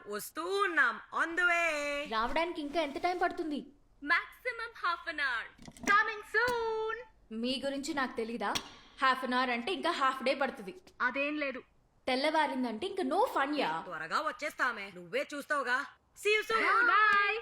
వస్తూ ఉన్నాం. On the way. రావడానికి ఇంకా ఎంత టైం పడుతుంది? Maximum half an hour. Coming soon. మీ గురించి నాకు తెలీదా? హాఫ్ అన్ అవర్ అంటే ఇంకా హాఫ్ డే పడుతుంది. అదేం లేదు. తెల్లవారిందంటే ఇంకా నో ఫన్ యా. త్వరగా వచ్చేస్తామే, నువ్వే చూస్తావుగా. See you soon. Bye.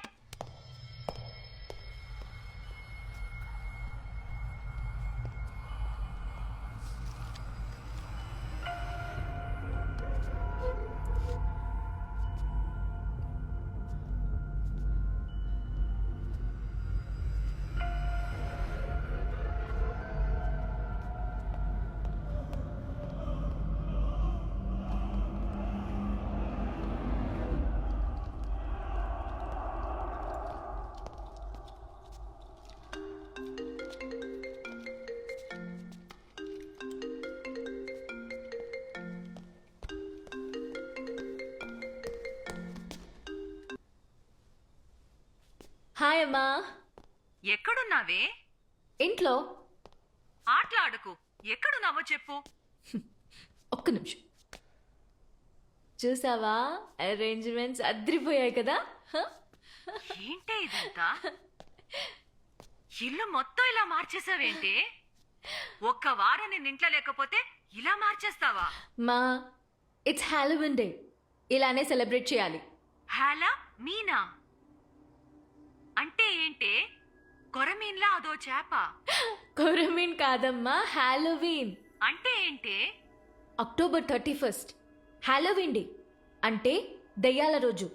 Hi అమ్మా. ఎక్కడున్నావే? ఇంట్లో. ఆటలాడుకు. ఎక్కడున్నావో చెప్పు. ఒక్క నిమిషం. చూసావా, అరేంజ్మెంట్స్ అద్రిపోయాయి కదా. ఏంటే ఇదంతా? ఇల్లు మొత్తం ఇలా మార్చేసావేంటి? ఒక్క వారం నేను ఇంట్లో లేకపోతే ఇలా మార్చేస్తావా? మా ఇట్స్ హాలోవిన్ డే, ఇలానే సెలబ్రేట్ చేయాలి. హాలా మీనా అంటే ఏంటే? కొరమీన్లా అదో చేప. కొరమీన్ కాదమ్మా, హాలోవీన్. అంటే ఏంటే? అక్టోబర్ 31 హాలోవీన్ డే అంటే దయ్యాల రోజు.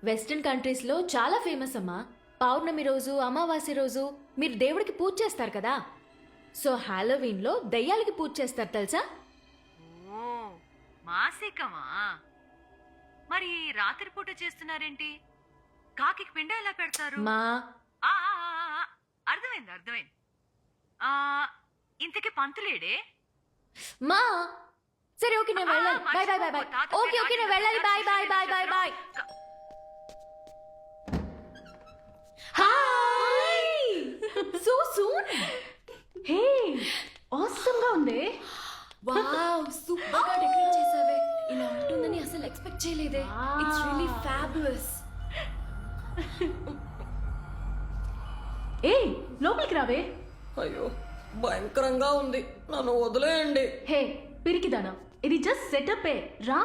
వెస్టర్న్ కంట్రీస్లో చాలా ఫేమస్ అమ్మా. పౌర్ణమి రోజు, అమావాస్య రోజు మీరు దేవుడికి పూజ చేస్తారు కదా. సో హాలోవీన్లో దయ్యాలకి పూజ చేస్తారు తెలుసా? ఓ మాసికమా? మరి రాత్రిపూట చేస్తున్నారేంటి? కాకి పిండ ఎలా పెడతారు? మా ఆ, ఆ, ఆ, ఆ, అర్థమైంది అర్థమైంది. ఇంతకీ పంతులేడే? మా సరే ఓకే నేను వెళ్ళాలి. Bye bye bye bye. Okay okay నేను వెళ్ళాలి. Bye bye bye bye bye. Hi. So soon. Hey, awesome గా ఉంది. వావ్, సూపర్ గా డెకరేట్ చేసావే. ఇలా ఉంటుందని అసలు ఎక్స్పెక్ట్ చేయలేదే. It's really fabulous. ఏ, లోపలికి రావే. అయ్యో భయంకరంగా ఉంది, నన్ను వదిలేయండి. హే పిరికిదానా, ఇది జస్ట్ సెటప్ ఏ. రా.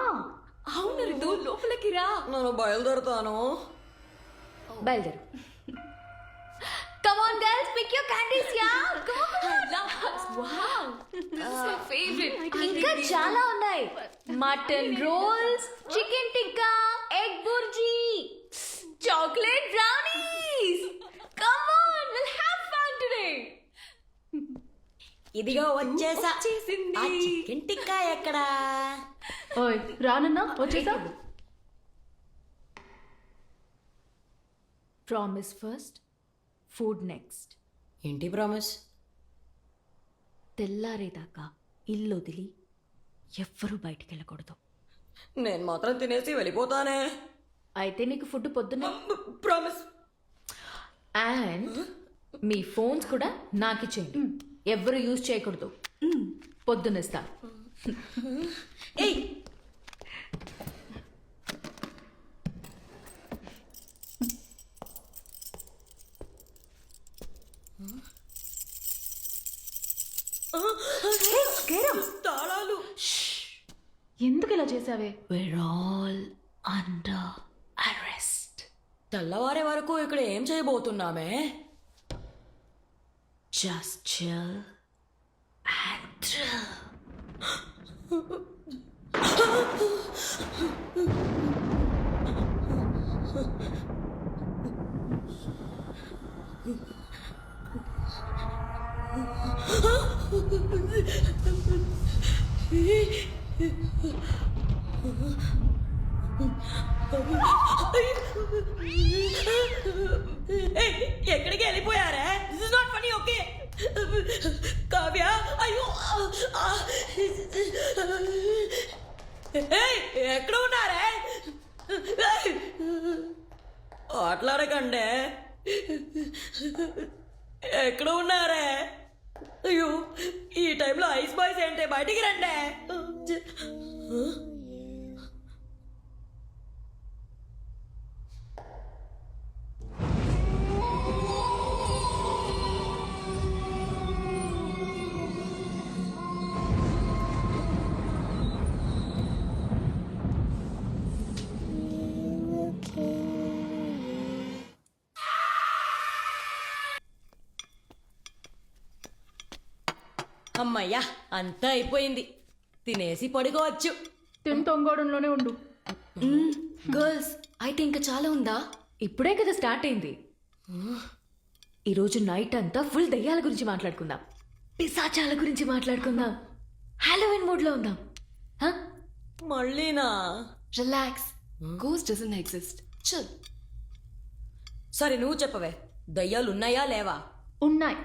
అవును రితు, లోపలికి రా. నన్ను బయలుదేరుతాను. బయలుదేరు. Come on girls, pick your candies, yeah. Come on. Wow. This is my favorite. ఇంకా చాలా ఉన్నాయి. Mutton rolls, chicken tikka, egg bhurji, chocolate brownies. Come on, we'll have fun today. ఇదిగో వచ్చేసా. వచ్చేసింది. ఆ చికెన్ టిక్కా ఎక్కడా? ఓయ్ రానన్నా, వచ్చేసా. Promise first, food next. ఏంటి ప్రామిస్? తెల్లారేదాకా ఇల్లు వదిలి ఎవ్వరూ బయటికి వెళ్ళకూడదు. నేను మాత్రం తినేసి వెళ్ళిపోతానే. అయితే నీకు ఫుడ్ పొద్దున్న. ప్రామిస్. అండ్ మీ ఫోన్స్ కూడా నాకు ఇచ్చేయండి. ఎవ్వరు యూజ్ చేయకూడదు. పొద్దునిస్తా. ఏయ్ తాళాలు. ఎందుకు ఇలా చేసావే? We're all under arrest. తెల్లవారే వరకు ఇక్కడ ఏం చేయబోతున్నామే? Just chill and thrill. ఎక్కడికి వెళ్ళిపోయారే? This is not funny. Okay Kavya, అయ్యో ఎక్కడ ఉన్నారే? ఆటలాడకండే. ఎక్కడ ఉన్నారే? అయ్యో ఈ టైంలో ఐస్ బాయ్స్ ఏంటే? బయటికి రండి. అమ్మయ్యా అంతా అయిపోయింది, తినేసి పడుకోవచ్చు. తొంగోడంలోనే ఉండు. గర్ల్స్ అయితే ఇంకా చాలా ఉందా? ఇప్పుడే కదా స్టార్ట్ అయింది. ఈరోజు నైట్ అంతా ఫుల్ దయ్యాల గురించి మాట్లాడుకుందాం, పిశాచాల గురించి మాట్లాడుకుందాం, హాలోవిన్ మూడ్ లో ఉందాం. మళ్ళీనా? Relax, ghost doesn't exist, chill. సరే నువ్వు చెప్పవే, దయ్యాలు ఉన్నాయా లేవా? ఉన్నాయి.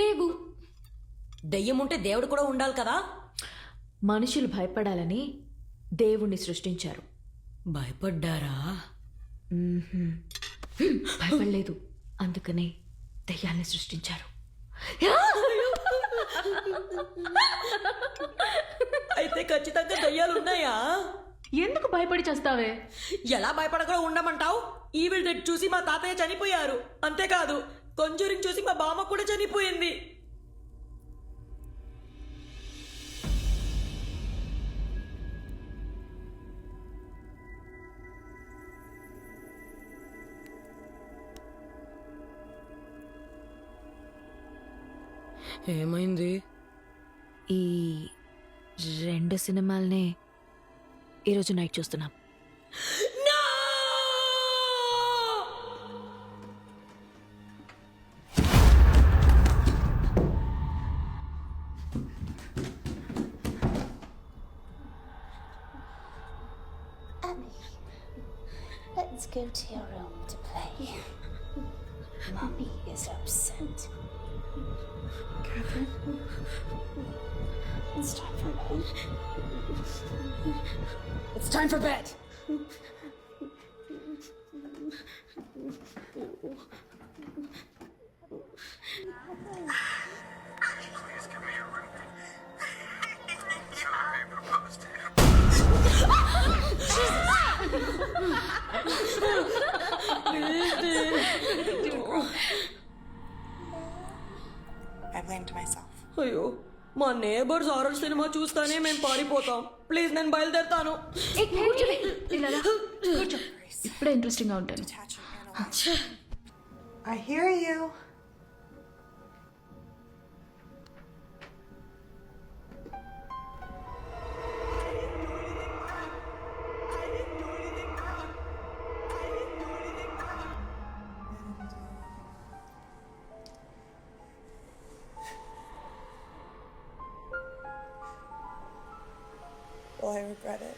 లేవు. దయ్యం ఉంటే దేవుడు కూడా ఉండాలి కదా. మనుషులు భయపడాలని దేవుణ్ణి సృష్టించారు. భయపడ్డారా? భయపడలేదు, అందుకనే దయ్యాల్ని సృష్టించారు. అయితే ఖచ్చితంగా దయ్యాలు ఉన్నాయా? ఎందుకు భయపడి చేస్తావే? ఎలా భయపడకుండా ఉండమంటావు? ఈవిల్ డెడ్ చూసి మా తాతయ్య చనిపోయారు. అంతేకాదు కొంజూరింగ్ చూసి మా బామ్మ కూడా చనిపోయింది. ఏమైంది? ఈ 2 సినిమాల్నే ఈరోజు నైట్ చూస్తున్నాం. Let's go to your room to play. Mommy is upset. Catherine, it's time for bed. It's time for bed. I blamed myself. అయ్యో, మా నేబర్స్ హారర్ సినిమా చూస్తానే మేము పారిపోతాం. ప్లీజ్ నేను బయలుదేరుతాను. ఇప్పుడే ఇంట్రెస్టింగ్ గా ఉంటాను. Detaching analyze. I hear you. Will I regret it?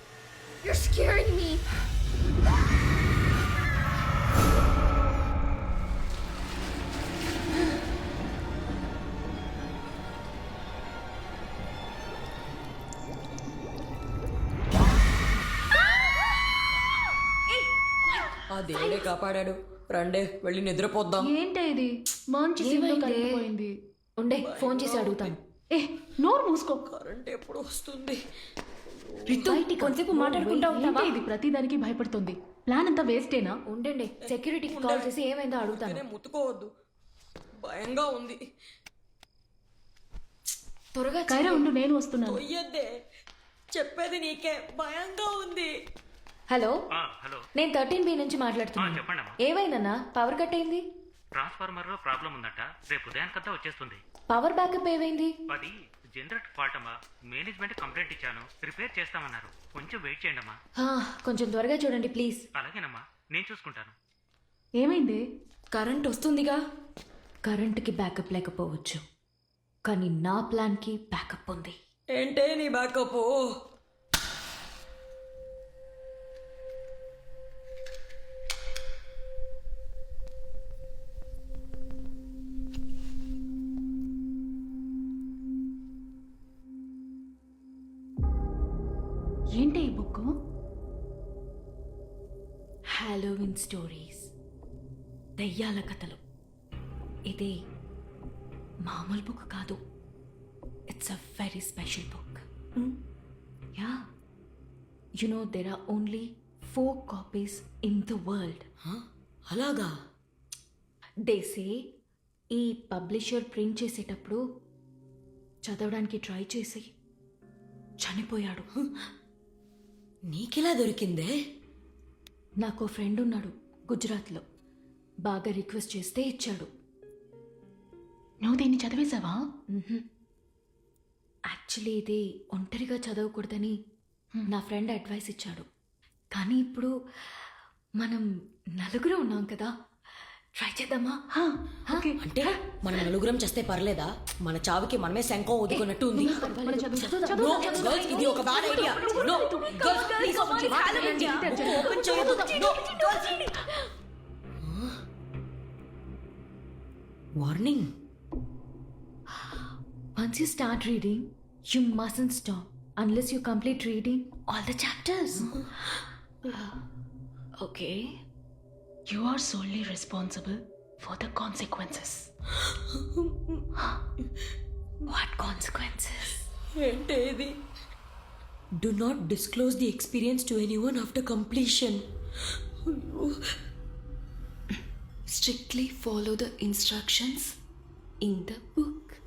You're scaring me. ఆ దేవుడే కాపాడాడు. రండే వెళ్ళి నిద్రపోద్దాం. ఏంటే ఇది? మంచి సీన్ లో కలిగిపోయింది. ఉండే, ఫోన్ చేసి అడుగుతాను. ఏ, నోరు మూసుకో. కరెంట్ ఎప్పుడు వస్తుంది? కొంచెంసేపు మాట్లాడుకుంటా ఏంటి ఇది? ప్రతిదానికి భయపడుతుంది. ప్లాన్ అంతా వేస్టేనా? ఉండండి, సెక్యూరిటీకి కాల్ చేసి ఏమైందో అడుగుతాను. నేనే ముట్టుకోవద్దు, భయంగా ఉంది. త్వరగా కైరా ఉండు, నేను వస్తున్నాను. తొయ్యద్దే, చెప్పేది నీకే, భయంగా ఉంది. హలో, హలో, నేను 13B నుంచి మాట్లాడుతున్నాను. చెప్పండమ్మా. ఏమైందన్నా? పవర్ కట్ అయింది. ట్రాన్స్ఫార్మర్ లో ప్రాబ్లం ఉందట, రేపు ఉదయానికంతా వచ్చేస్తుంది. పవర్ బ్యాకప్ ఏమైంది? అది జనరేటర్ ఫాల్ట్ అమ్మా. మేనేజ్మెంట్ కంప్లైంట్ ఇచ్చాను, రిపేర్ చేస్తామన్నారు. కొంచెం వెయిట్ చేయండి అమ్మా. కొంచెం త్వరగా చూడండి ప్లీజ్. అలాగేనమ్మా, నేను చూసుకుంటాను. ఏమైంది? కరెంట్ వస్తుందిగా. కరెంట్కి బ్యాకప్ లేకపోవచ్చు, కానీ నా ప్లాన్కి బ్యాకప్ ఉంది. ఏంటే నీ బ్యాకప్? ఏంటి ఈ బుక్? హాలోవిన్ స్టోరీస్, దయ్యాల కథలు. ఇది మామూలు బుక్ కాదు, it's a very special book. Yeah, you know there are only 4 copies in the world. అలాగా? దే సే ఈ పబ్లిషర్ ప్రింట్ చేసేటప్పుడు చదవడానికి ట్రై చేసి చనిపోయాడు. నీకెలా దొరికిందే? నాకు ఫ్రెండ్ ఉన్నాడు గుజరాత్లో, బాగా రిక్వెస్ట్ చేస్తే ఇచ్చాడు. నువ్వు దీన్ని చదివేశావా? యాక్చువల్లీ ఇది ఒంటరిగా చదవకూడదని నా ఫ్రెండ్ అడ్వైస్ ఇచ్చాడు. కానీ ఇప్పుడు మనం నలుగురు ఉన్నాం కదా, ట్రై చేద్దామా? ఓకే అంటే మనం నలుగురం చేస్తే పర్లేదా? మన చావుకి మనమే శంఖం ఊదుకున్నట్టు ఉంది. మనం చదువుదాం. No, girls, ఇది ఒక bad idea. No, girls, please, కొంచెం మాట వినండి. Book open చేయొద్దు. No, girls. Warning. Once you start reading, you mustn't stop unless you complete reading all the chapters. Okay. You are solely responsible for the consequences. What consequences? ఏంటేది? Do not disclose the experience to anyone after completion. Strictly follow the instructions in the book.